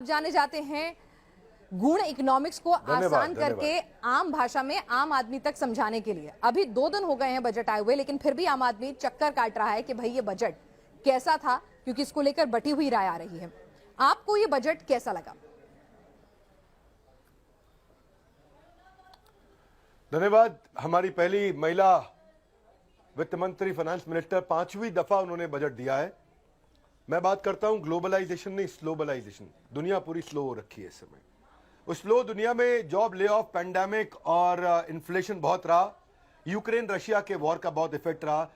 जाने जाते हैं गुण इकोनॉमिक्स को आसान करके आम भाषा में आम आदमी तक समझाने के लिए। अभी 2 दिन हो गए हैं बजट आए हुए, लेकिन फिर भी आम आदमी चक्कर काट रहा है कि भाई ये बजट कैसा था, क्योंकि इसको लेकर बटी हुई राय आ रही है। आपको ये बजट कैसा लगा? धन्यवाद। हमारी पहली महिला वित्त मंत्री, फाइनेंस मिनिस्टर, 5वीं दफा उन्होंने बजट दिया है। मैं बात करता हूं ग्लोबलाइजेशन नहीं, स्लोबलाइजेशन। दुनिया पूरी स्लो हो रखी है इस समय। उस स्लो दुनिया में जॉब ले ऑफ, पैंडेमिक और इन्फ्लेशन बहुत रहा। यूक्रेन रशिया के वॉर का बहुत इफेक्ट रहा।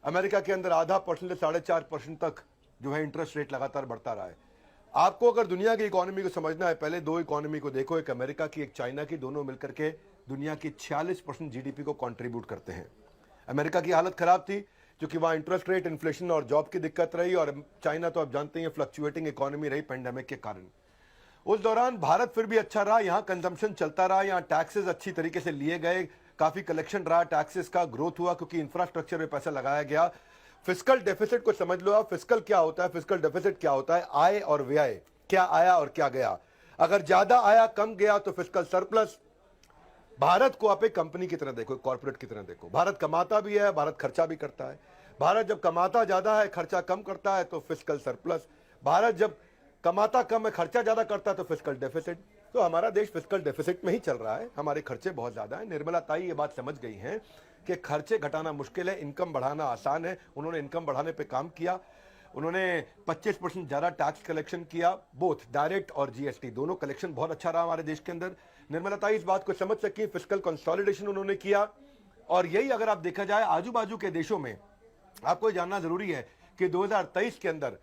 अमेरिका के अंदर 0.5% से 4.5% तक जो है इंटरेस्ट रेट लगातार बढ़ता रहा है। आपको अगर दुनिया की इकोनॉमी को समझना है, पहले 2 इकोनॉमी को देखो, एक अमेरिका की, एक चाइना की। दोनों मिलकर के दुनिया की 46% जीडीपी को कंट्रीब्यूट करते हैं। अमेरिका की हालत खराब थी क्योंकि वहां इंटरेस्ट रेट, इन्फ्लेशन और जॉब की दिक्कत रही, और चाइना तो आप जानते हैं फ्लक्चुएटिंग इकोनॉमी रही पैंडेमिक के कारण। उस दौरान भारत फिर भी अच्छा रहा, यहां कंजम्पशन चलता रहा, यहां टैक्सेस अच्छी तरीके से लिए गए, काफी कलेक्शन रहा, टैक्सेस का ग्रोथ हुआ क्योंकि इंफ्रास्ट्रक्चर में पैसा लगाया गया। फिस्कल डेफिसिट को समझ लो आप। फिस्कल क्या होता है, फिस्कल डेफिसिट क्या होता है? आय और व्यय, क्या आया और क्या गया। अगर ज्यादा आया कम गया तो फिस्कल सरप्लस। भारत को आप एक कंपनी की तरह देखो, कॉर्पोरेट की तरह देखो। भारत कमाता भी है, भारत खर्चा भी करता है। भारत जब कमाता ज्यादा है, खर्चा कम करता है तो फिस्कल सरप्लस। भारत जब कमाता कम है, खर्चा ज्यादा करता है तो फिस्कल डेफिसिट। तो हमारा देश फिस्कल डेफिसिट में ही चल रहा है। हमारे खर्चे बहुत ज्यादा है। निर्मला ताई ये बात समझ गई हैं कि खर्चे घटाना मुश्किल है, इनकम बढ़ाना आसान है। उन्होंने इनकम बढ़ाने पर काम किया। उन्होंने 25% ज्यादा टैक्स कलेक्शन किया, बोथ डायरेक्ट और जीएसटी दोनों कलेक्शन बहुत अच्छा रहा हमारे देश के अंदर। निर्मला ताई इस बात को समझ सकी, फिस्कल कंसोलिडेशन उन्होंने किया। और यही अगर आप देखा जाए आजू बाजू के देशों में, आपको जानना जरूरी है कि 2023 के अंदर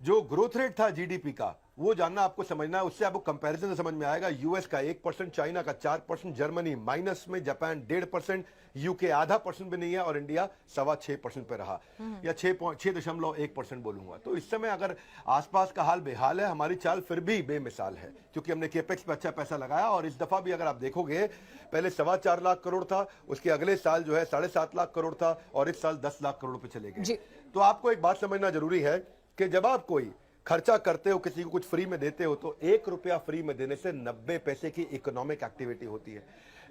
जो ग्रोथ रेट था जीडीपी का, वो जानना आपको समझना है। उससे आपको कंपैरिजन समझ में आएगा। यूएस का 1%, चाइना का 4%, जर्मनी माइनस में, जापान 1.5%, यूके 0.5% भी नहीं है, और इंडिया 6.25% पे रहा, या 6.1% बोलूंगा। तो इस समय अगर आसपास का हाल बेहाल है, हमारी चाल फिर भी बेमिसाल है क्योंकि हमने केपेक्स पे अच्छा पैसा लगाया। और इस दफा भी अगर आप देखोगे, पहले 4.25 लाख करोड़ था, उसके अगले साल जो है 7.5 लाख करोड़ था, और इस साल 10 लाख करोड़ पे चले गए। तो आपको एक बात समझना जरूरी है कि जब आप कोई खर्चा करते हो, किसी को कुछ फ्री में देते हो, तो 1 रुपया फ्री में देने से 90 पैसे की इकोनॉमिक एक्टिविटी होती है।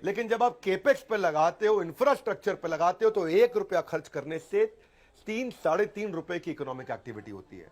लेकिन जब आप केपेक्स पे लगाते हो, इंफ्रास्ट्रक्चर पे लगाते हो, तो 1 रुपया खर्च करने से 3-3.5 रुपए की इकोनॉमिक एक्टिविटी होती है।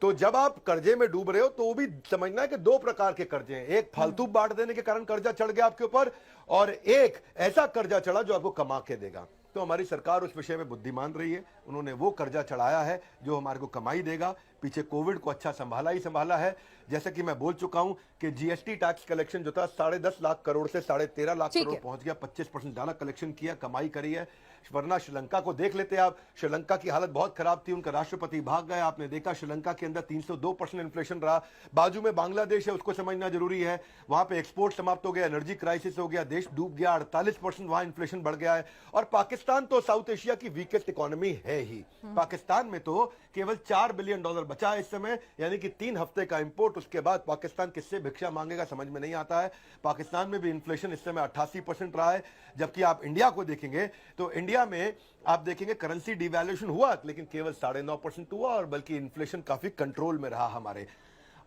तो जब आप कर्जे में डूब रहे हो तो वो भी समझना है कि 2 प्रकार के कर्जे हैं। एक फालतू बांट देने के कारण कर्जा चढ़ गया आपके ऊपर, और एक ऐसा कर्जा चढ़ा जो आपको कमा के देगा। तो हमारी सरकार उस विषय में बुद्धिमान रही है। उन्होंने वो कर्जा चढ़ाया है जो हमारे को कमाई देगा। पीछे कोविड को अच्छा संभाला ही संभाला है। जैसे कि मैं बोल चुका हूं कि जीएसटी टैक्स कलेक्शन जो था 10.5 लाख करोड़ से 13.5 लाख करोड़ पहुंच गया। 25% ज्यादा कलेक्शन किया, कमाई करी है। वरना श्रीलंका को देख लेते आप, श्रीलंका की हालत बहुत खराब थी, उनका राष्ट्रपति भाग गया। आपने देखा श्रीलंका के अंदर 302% इन्फ्लेशन रहा। बाजू में बांग्लादेश है, उसको समझना जरूरी है। वहां पे एक्सपोर्ट समाप्त हो गया, एनर्जी क्राइसिस हो गया, देश डूब गया। 48% वहां इन्फ्लेशन बढ़ गया है। और पाकिस्तान तो साउथ एशिया की वीकेस्ट इकोनॉमी है ही। पाकिस्तान में तो केवल $4 बिलियन बचा है इस समय, यानी कि 3 हफ्ते का इंपोर्ट। उसके बाद पाकिस्तान किससे भिक्षा मांगेगा समझ में नहीं आता है। पाकिस्तान में भी इन्फ्लेशन इस समय 88% रहा है। जबकि आप इंडिया को देखेंगे तो इंडिया में आप देखेंगे करेंसी डिवैल्यूएशन हुआ, लेकिन केवल 9.5% हुआ, और बल्कि इन्फ्लेशन काफी कंट्रोल में रहा हमारे।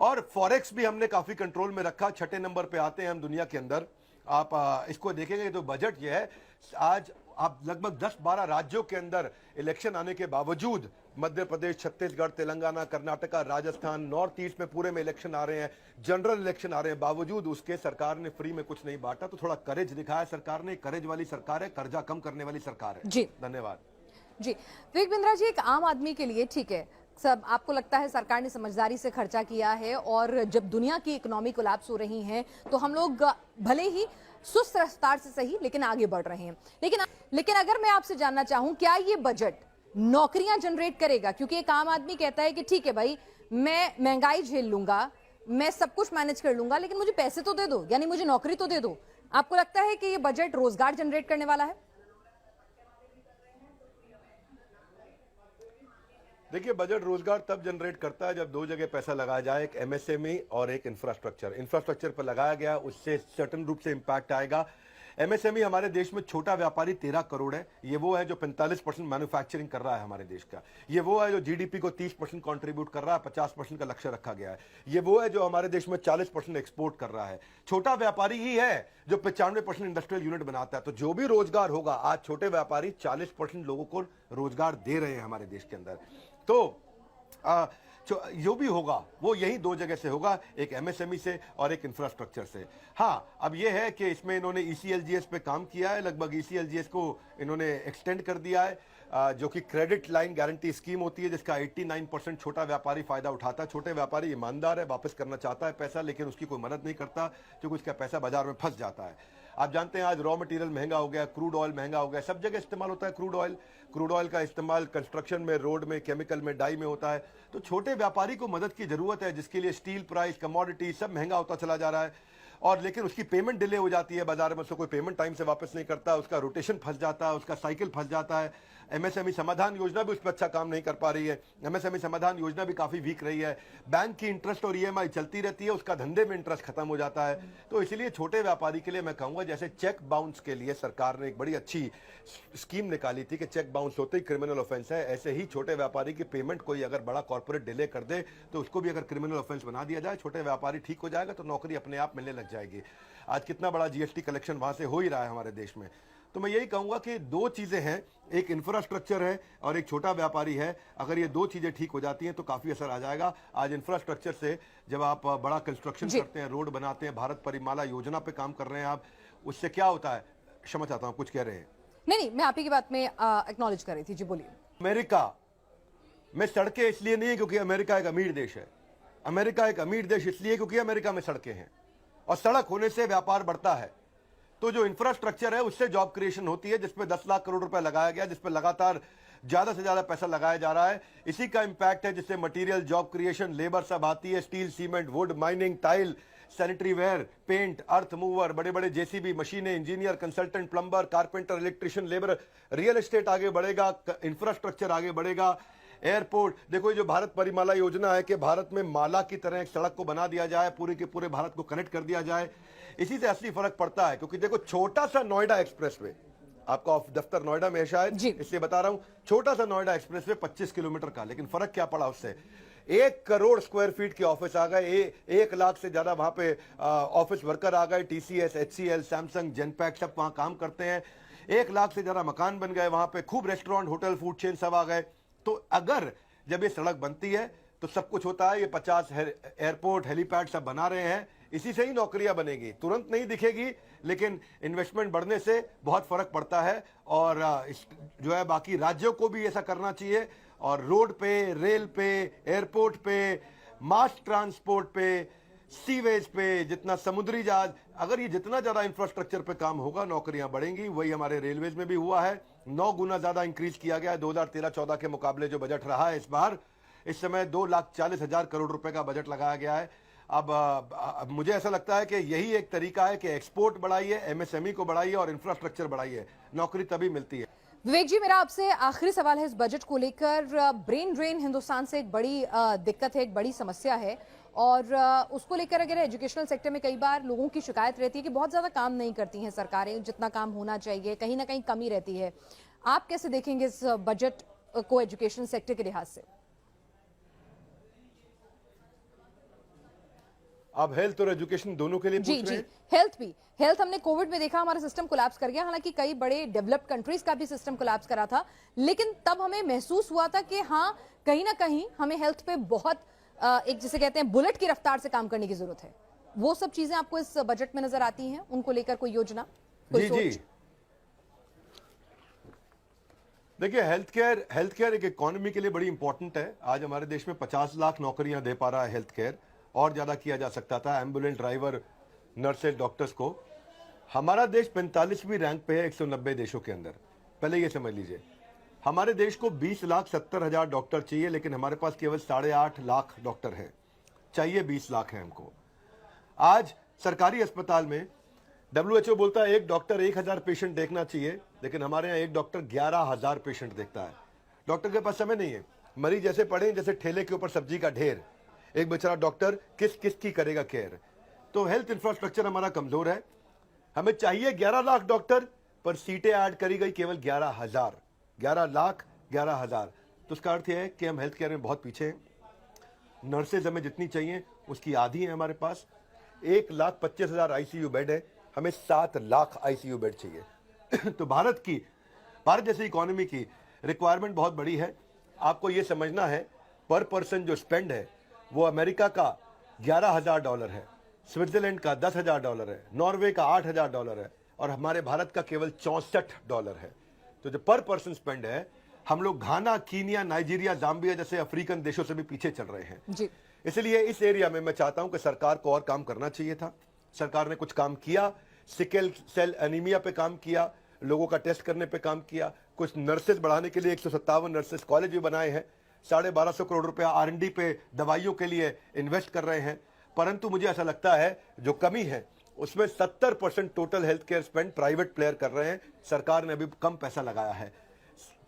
और फॉरेक्स भी हमने काफी कंट्रोल में रखा। 6ठे नंबर पे आते हैं हम दुनिया के अंदर। आप इसको देखेंगे तो बजट ये है, आज आप लगभग 10-12 राज्यों के अंदर इलेक्शन आने के बावजूद, मध्य प्रदेश, छत्तीसगढ़, तेलंगाना, कर्नाटका, राजस्थान, नॉर्थ ईस्ट में पूरे में इलेक्शन आ रहे हैं, जनरल इलेक्शन आ रहे हैं, बावजूद उसके सरकार ने फ्री में कुछ नहीं बांटा। तो थोड़ा करेज दिखाया सरकार ने। करेज वाली सरकार है, कर्जा कम करने वाली सरकार है जी। धन्यवाद जी। विवेक बिंद्रा जी, एक आम आदमी के लिए ठीक है, सब आपको लगता है सरकार ने समझदारी से खर्चा किया है, और जब दुनिया की इकोनॉमी कोलैप्स हो रही है तो हम लोग भले ही सुस्त रफ्तार से सही लेकिन आगे बढ़ रहे हैं। लेकिन अगर मैं आपसे जानना चाहूं, क्या ये बजट नौकरियां जनरेट करेगा? क्योंकि एक आम आदमी कहता है कि ठीक है भाई, मैं महंगाई झेल लूंगा, मैं सब कुछ मैनेज कर लूंगा, लेकिन मुझे पैसे तो दे दो, यानी मुझे नौकरी तो दे दो। आपको लगता है कि ये बजट रोजगार जनरेट करने वाला है? देखिए, बजट रोजगार तब जनरेट करता है जब 2 जगह पैसा लगाया जाए, एक एमएसएमई और एक इंफ्रास्ट्रक्चर। इंफ्रास्ट्रक्चर पर लगाया गया, उससे सर्टेन रूप से इंपैक्ट आएगा। एमएसएमई हमारे देश में छोटा व्यापारी 13 करोड़ है। ये वो है जो 45% मैन्युफैक्चरिंग कर रहा है हमारे देश का। ये वो है जो जीडीपी को 30% कंट्रीब्यूट कर रहा है, 50% का लक्ष्य रखा गया है। ये वो है जो हमारे देश में 40% एक्सपोर्ट कर रहा है। छोटा व्यापारी ही है जो 95% इंडस्ट्रियल यूनिट बनाता है। तो जो भी रोजगार होगा, आज छोटे व्यापारी 40% लोगों को रोजगार दे रहे हैं हमारे देश के अंदर। तो जो भी होगा वो यही दो जगह से होगा, एक एमएसएमई से और एक इंफ्रास्ट्रक्चर से। हाँ, अब ये है कि इसमें इन्होंने ईसीएलजीएस पे काम किया है, लगभग ईसीएलजीएस को इन्होंने एक्सटेंड कर दिया है, जो कि क्रेडिट लाइन गारंटी स्कीम होती है, जिसका 89% छोटा व्यापारी फायदा उठाता है। छोटे व्यापारी ईमानदार है, वापस करना चाहता है पैसा, लेकिन उसकी कोई मदद नहीं करता क्योंकि उसका पैसा बाजार में फंस जाता है। आप जानते हैं आज रॉ मटेरियल महंगा हो गया, क्रूड ऑयल महंगा हो गया, सब जगह इस्तेमाल होता है क्रूड ऑयल। क्रूड ऑयल का इस्तेमाल कंस्ट्रक्शन में, रोड में, केमिकल में, डाई में होता है। तो छोटे व्यापारी को मदद की जरूरत है, जिसके लिए स्टील प्राइस, कमोडिटी सब महंगा होता चला जा रहा है। और लेकिन उसकी पेमेंट डिले हो जाती है बाजार में, उसको कोई पेमेंट टाइम से वापस नहीं करता, उसका रोटेशन फंस जाता है, उसका साइकिल फंस जाता है। एमएसएमई समाधान योजना भी उस पर अच्छा काम नहीं कर पा रही है। एमएसएमई समाधान योजना भी काफी वीक रही है। बैंक की इंटरेस्ट और ईएमआई चलती रहती है, उसका धंधे में इंटरेस्ट खत्म हो जाता है। तो इसलिए छोटे व्यापारी के लिए मैं कहूंगा, जैसे चेक बाउंस के लिए सरकार ने एक बड़ी अच्छी स्कीम निकाली थी कि चेक बाउंस होते ही क्रिमिनल ऑफेंस है, ऐसे ही छोटे व्यापारी की पेमेंट कोई अगर बड़ा कॉर्पोरेट डिले कर दे तो उसको भी अगर क्रिमिनल ऑफेंस बना दिया जाए, छोटे व्यापारी ठीक हो जाएगा तो नौकरी अपने आप मिलने लग जाएगी। आज कितना बड़ा जीएसटी कलेक्शन वहां से हो ही रहा है हमारे देश में। तो मैं यही कहूंगा कि दो चीजें हैं, एक इंफ्रास्ट्रक्चर है और एक छोटा व्यापारी है। अगर ये दो चीजें ठीक हो जाती हैं तो काफी असर आ जाएगा। आज इंफ्रास्ट्रक्चर से जब आप बड़ा कंस्ट्रक्शन करते हैं, रोड बनाते हैं, भारत परिमाला योजना पे काम कर रहे हैं आप, उससे क्या होता है? क्षमा चाहता हूं, कुछ कह रहे हैं? नहीं, मैं आप ही की बात में एक्नॉलेज कर रही थी। जी बोलिए। अमेरिका में सड़कें इसलिए नहीं है क्योंकि अमेरिका एक अमीर देश है। अमेरिका एक अमीर देश इसलिए क्योंकि अमेरिका में सड़कें हैं, और सड़क होने से व्यापार बढ़ता है। तो जो इंफ्रास्ट्रक्चर है उससे जॉब क्रिएशन होती है, जिसपे 10 लाख करोड़ रुपए लगाया गया, जिसपे लगातार ज्यादा से ज्यादा पैसा लगाया जा रहा है। इसी का इंपैक्ट है जिससे मटेरियल, जॉब क्रिएशन, लेबर सब आती है। Steel, cement, wood, mining, tile, sanitary ware, paint, earth mover, बड़े बड़े जेसीबी, मशीनें, engineer, consultant, plumber, carpenter, electrician, labour, real estate आगे बढ़ेगा, इंफ्रास्ट्रक्चर आगे बढ़ेगा। एयरपोर्ट देखो, ये जो भारत परिमाला योजना है कि भारत में माला की तरह एक सड़क को बना दिया जाए, पूरे के पूरे भारत को कनेक्ट कर दिया जाए, इसी से असली फर्क पड़ता है। क्योंकि देखो, छोटा सा नोएडा एक्सप्रेसवे, आपका दफ्तर नोएडा में है शायद, इसलिए बता रहा हूं, छोटा सा नोएडा एक्सप्रेसवे 25 किलोमीटर का, लेकिन फर्क क्या पड़ा उससे? 1 करोड़ स्क्वायर फीट के ऑफिस आ गए, 1 लाख से ज्यादा वहां पे ऑफिस वर्कर आ गए। टीसीएस, एचसीएल, सैमसंग, जेनपैक सब वहां काम करते हैं। 1 लाख से ज्यादा मकान बन गए वहां पे, खूब रेस्टोरेंट, होटल, फूड चेन सब आ गए। तो अगर जब ये सड़क बनती है तो सब कुछ होता है। ये 50 एयरपोर्ट, हेलीपैड सब बना रहे हैं, इसी से ही नौकरियां बनेगी। तुरंत नहीं दिखेगी, लेकिन इन्वेस्टमेंट बढ़ने से बहुत फर्क पड़ता है। और जो है बाकी राज्यों को भी ऐसा करना चाहिए। और रोड पे, रेल पे, एयरपोर्ट पे, मास ट्रांसपोर्ट पे, सीवेज पे, जितना समुद्री जहाज, अगर ये जितना ज्यादा इंफ्रास्ट्रक्चर पे काम होगा, नौकरियां बढ़ेंगी। वही हमारे रेलवेज में भी हुआ है, 9 गुना ज्यादा इंक्रीज किया गया है 2013-14 के मुकाबले जो बजट रहा है इस बार। इस समय 2,40,000 करोड़ रुपए का बजट लगाया गया है। अब मुझे ऐसा लगता है कि यही एक तरीका है कि एक्सपोर्ट बढ़ाइए, एमएसएमई को बढ़ाइए और इंफ्रास्ट्रक्चर बढ़ाइए, नौकरी तभी मिलती है। विवेक जी, मेरा आपसे आखिरी सवाल है इस बजट को लेकर। ब्रेन ड्रेन हिंदुस्तान से एक बड़ी दिक्कत है, एक बड़ी समस्या है, और उसको लेकर अगर एजुकेशनल सेक्टर में कई बार लोगों की शिकायत रहती है कि बहुत ज्यादा काम नहीं करती हैं सरकारें, जितना काम होना चाहिए, कहीं ना कहीं कमी रहती है। आप कैसे देखेंगे इस बजट को एजुकेशन सेक्टर के लिहाज से? आप हेल्थ और एजुकेशन दोनों के लिए पूछ रहे हैं? हेल्थ भी। हेल्थ हमने कोविड में देखा, हमारा सिस्टम कोलैप्स कर गया। हालांकि कई बड़े डेवलप्ड कंट्रीज का भी सिस्टम कोलैप्स करा था, लेकिन तब हमें महसूस हुआ था कि हाँ, कहीं ना कहीं हमें हेल्थ पे बहुत एक जिसे कहते हैं बुलेट की रफ्तार से काम करने की जरूरत है। वो सब चीजें आपको इस बजट में नजर आती हैं? उनको लेकर कोई योजना, कोई सोच? जी। देखिए, हेल्थ केयर एक इकोनॉमी के लिए बड़ी इंपॉर्टेंट है। आज हमारे देश में 50 लाख नौकरियां दे पा रहा है हेल्थ केयर, और ज्यादा किया जा सकता था। एम्बुलेंस ड्राइवर, नर्सेज, डॉक्टर्स को। हमारा देश 45वीं रैंक पे है 190 देशों के अंदर। पहले ये समझ लीजिए, हमारे देश को 20,70,000 डॉक्टर चाहिए, लेकिन हमारे पास केवल 8.5 लाख डॉक्टर हैं। चाहिए 20 लाख है हमको। आज सरकारी अस्पताल में WHO बोलता है एक डॉक्टर 1,000 पेशेंट देखना चाहिए, लेकिन हमारे यहाँ एक डॉक्टर 11,000 पेशेंट देखता है। डॉक्टर के पास समय नहीं है। मरीज ऐसे पड़े जैसे ठेले के ऊपर सब्जी का ढेर। एक बेचारा डॉक्टर किस की करेगा केयर। तो हेल्थ इंफ्रास्ट्रक्चर हमारा कमजोर है। हमें चाहिए 11 लाख डॉक्टर, पर सीटें ऐड करी गई केवल 11,000। 11 लाख 11,000। तो उसका अर्थ यह है कि हम हेल्थ केयर में बहुत पीछे हैं। नर्सेज हमें जितनी चाहिए उसकी आधी है हमारे पास। 1,25,000 आईसीयू बेड है, हमें 7 लाख आईसीयू बेड चाहिए। तो भारत जैसी इकोनॉमी की रिक्वायरमेंट बहुत बड़ी है। आपको ये समझना है, पर पर्सन जो स्पेंड है वो अमेरिका का $11,000 है, स्विट्जरलैंड का $10,000 है, नॉर्वे का $8,000 है, और हमारे भारत का केवल $64 है। तो जो पर पर्सन स्पेंड है, हम लोग घाना, कीनिया, नाइजीरिया, जाम्बिया जैसे अफ्रीकन देशों से भी पीछे चल रहे हैं जी। इसलिए इस एरिया में मैं चाहता हूं कि सरकार को और काम करना चाहिए था। सरकार ने कुछ काम किया, सिकल सेल एनीमिया पे काम किया, लोगों का टेस्ट करने पे काम किया, कुछ नर्सेज बढ़ाने के लिए 157 नर्सेज कॉलेज भी बनाए हैं, 1250 करोड़ रुपया R&D पे दवाइयों के लिए इन्वेस्ट कर रहे हैं। परंतु मुझे ऐसा लगता है जो कमी है उसमें 70% total health care spend private player कर रहे हैं। सरकार ने अभी कम पैसा लगाया है,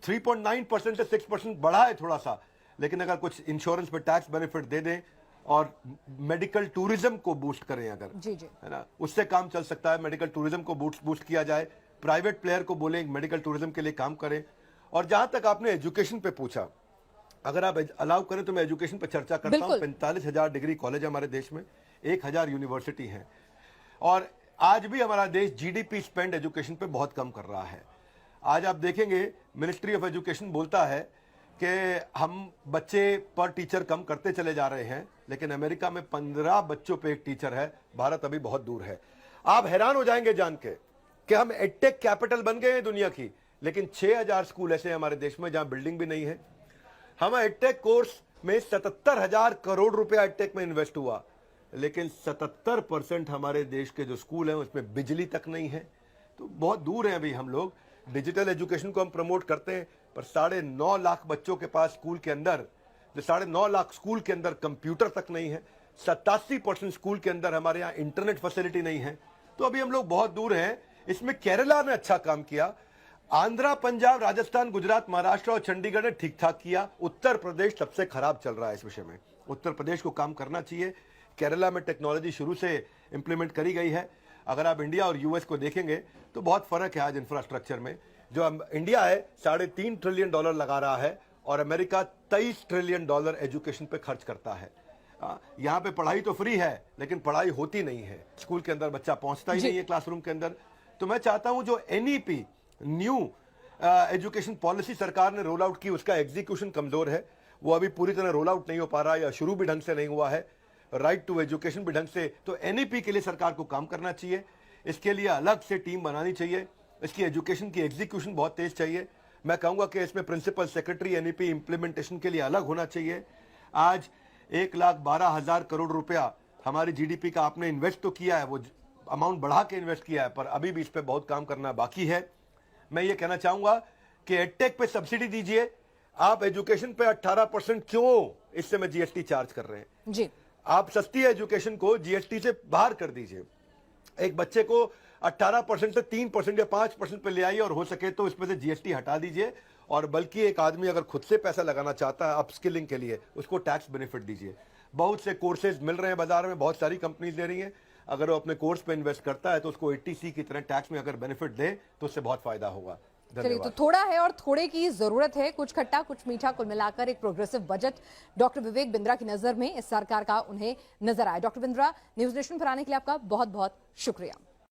3.9% से 6% बढ़ा है थोड़ा सा, लेकिन अगर कुछ इंश्योरेंस पे टैक्स बेनिफिट दे दें और मेडिकल टूरिज्म को बूस्ट करें अगर, जी जी, है ना, उससे काम चल सकता है। मेडिकल टूरिज्म को बूस्ट किया जाए, प्राइवेट प्लेयर को बोले मेडिकल टूरिज्म के लिए काम करें। और जहां तक आपने एजुकेशन पे पूछा, अगर आप अलाउ करें तो मैं एजुकेशन पे चर्चा करता हूं। 45,000 डिग्री कॉलेज है हमारे देश में, 1,000 यूनिवर्सिटी है, और आज भी हमारा देश जीडीपी स्पेंड एजुकेशन पे बहुत कम कर रहा है। आज आप देखेंगे मिनिस्ट्री ऑफ एजुकेशन बोलता है कि हम बच्चे पर टीचर कम करते चले जा रहे हैं, लेकिन अमेरिका में 15 बच्चों पे एक टीचर है। भारत अभी बहुत दूर है। आप हैरान हो जाएंगे जान के कि हम एडटेक कैपिटल बन गए हैं दुनिया की, लेकिन 6,000 स्कूल ऐसे हैं हमारे देश में जहां बिल्डिंग भी नहीं है। हम एडटेक कोर्स में 77,000 करोड़ रुपया एडटेक में इन्वेस्ट हुआ, लेकिन 77% हमारे देश के जो स्कूल हैं उसमें बिजली तक नहीं है। तो बहुत दूर हैं अभी हम लोग। डिजिटल एजुकेशन को हम प्रमोट करते हैं, पर 9.5 लाख बच्चों के पास स्कूल के अंदर, जो 9.5 लाख स्कूल के अंदर कंप्यूटर तक नहीं है। 87% स्कूल के अंदर हमारे यहाँ इंटरनेट फैसिलिटी नहीं है। तो अभी हम लोग बहुत दूर हैं। इसमें केरला ने अच्छा काम किया, आंध्रा, पंजाब, राजस्थान, गुजरात, महाराष्ट्र और चंडीगढ़ ने ठीक ठाक किया। उत्तर प्रदेश सबसे खराब चल रहा है इस विषय में। उत्तर प्रदेश को काम करना चाहिए। केरला में टेक्नोलॉजी शुरू से इंप्लीमेंट करी गई है। अगर आप इंडिया और यूएस को देखेंगे तो बहुत फर्क है आज इंफ्रास्ट्रक्चर में। जो इंडिया है $3.5 ट्रिलियन लगा रहा है, और अमेरिका $23 ट्रिलियन एजुकेशन पे खर्च करता है। यहाँ पे पढ़ाई तो फ्री है, लेकिन पढ़ाई होती नहीं है। स्कूल के अंदर बच्चा पहुंचता ही नहीं है क्लासरूम के अंदर। तो मैं चाहता हूं जो NEP न्यू एजुकेशन पॉलिसी सरकार ने रोल आउट की, उसका एग्जीक्यूशन कमजोर है। वो अभी पूरी तरह रोल आउट नहीं हो पा रहा, या शुरू भी ढंग से नहीं हुआ है। राइट टू एजुकेशन भी ढंग से, तो NEP के लिए सरकार को काम करना चाहिए। इसके लिए अलग से टीम बनानी चाहिए। इसकी एजुकेशन की एग्जीक्यूशन बहुत तेज चाहिए। मैं कहूंगा कि इसमें प्रिंसिपल सेक्रेटरी NEP इंप्लीमेंटेशन के लिए अलग होना चाहिए। आज 1,12,000 करोड़ रुपया हमारी GDP का आपने इन्वेस्ट तो किया है, वो अमाउंट बढ़ा के इन्वेस्ट किया है, पर अभी भी इस पे बहुत काम करना बाकी है। मैं ये कहना चाहूंगा कि एडटेक पे सब्सिडी दीजिए। आप एजुकेशन पे 18% क्यों इस समय GST चार्ज कर रहे हैं जी? आप सस्ती एजुकेशन को GST से बाहर कर दीजिए। एक बच्चे को 18% से 3% या 5% पे ले आइए, और हो सके तो इसमें से GST हटा दीजिए। और बल्कि एक आदमी अगर खुद से पैसा लगाना चाहता है अपस्किलिंग के लिए, उसको टैक्स बेनिफिट दीजिए। बहुत से कोर्सेज मिल रहे हैं बाजार में, बहुत सारी कंपनीज दे रही हैं। अगर वो अपने कोर्स पे इन्वेस्ट करता है तो उसको 80C की तरह टैक्स में अगर बेनिफिट दे तो उससे बहुत फायदा होगा। चलिए, तो थोड़ा है और थोड़े की जरूरत है, कुछ खट्टा कुछ मीठा, कुल मिलाकर एक progressive budget doctor Vivek Bindra की नजर में इस सरकार का उन्हें नजर आया। डॉक्टर बिंद्रा, न्यूज नेशन पर आने के लिए आपका बहुत बहुत शुक्रिया।